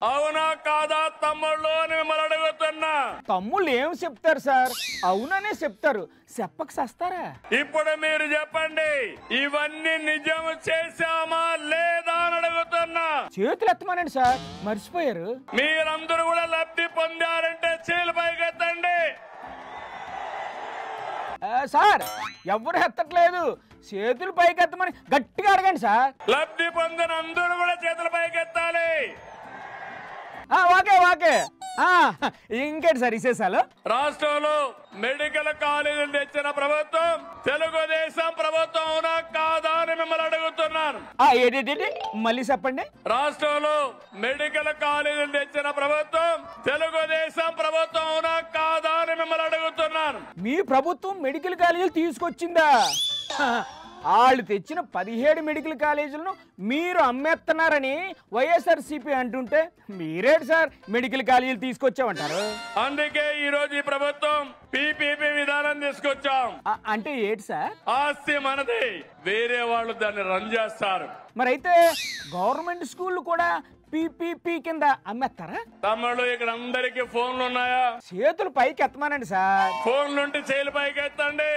అవునా కాదా తమ్ముళ్ళు అని మిమ్మల్ని అడుగుతున్నా. తమ్ముళ్ళు ఏం చెప్తారు సార్? అవుననే చెప్తారు, చెప్పక సస్తారా? ఇప్పుడు మీరు చెప్పండి, ఇవన్నీ నిజం చేశామా లేదా అని అడుగుతున్నా. చేతులు ఎత్తమానండి సార్, మర్చిపోయారు. మీరందరూ కూడా లబ్ధి పొందారంటే చేతులు పైకెత్తండి. సార్ ఎవరు ఎత్తట్లేదు, చేతులు పైకి ఎత్తమని గట్టిగా అడగండి సార్. లబ్ధి పొందిన అందరూ కూడా చేతుల పైకెత్తాలి. Okay okay. ఇంకేంటి సార్ విశేషాలు? రాష్ట్రంలో మెడికల్ కాలేజీలు తెచ్చిన ప్రభుత్వం తెలుగుదేశం ప్రభుత్వం అవునా కాదా అని మిమ్మల్ని అడుగుతున్నాను. ఏంటి మళ్ళీ చెప్పండి. రాష్ట్రంలో మెడికల్ కాలేజీలు తెచ్చిన ప్రభుత్వం తెలుగుదేశం ప్రభుత్వం అవునా కాదా అని మిమ్మల్ని అడుగుతున్నాను. మీ ప్రభుత్వం మెడికల్ కాలేజీలు తీసుకొచ్చిందా? వాళ్ళు తెచ్చిన 17 మెడికల్ కాలేజీలను మీరు అమ్మేస్తున్నారని వైఎస్ఆర్సీపీ అంటుంటే మీరేంటి సార్ మెడికల్ కాలేజీలు తీసుకొచ్చామంటారు? అందుకే ఈ రోజు ఈ ప్రభుత్వం పీపీపీ విధానం తీసుకొచ్చాం. అంటే ఏంటి సార్? ఆస్తి మనది, వేరే వాళ్ళు దాన్ని రన్ చేస్తారు. మరైతే గవర్నమెంట్ స్కూళ్ళు కూడా పీపీపీ కింద అమ్మేస్తారా? తమ్ముళ్ళు ఇక్కడ అందరికి ఫోన్లు ఉన్నాయా? చేతులు పైకి ఎత్తమానండి సార్. ఫోన్లుంటే చేతులు పైకి ఎత్తండి.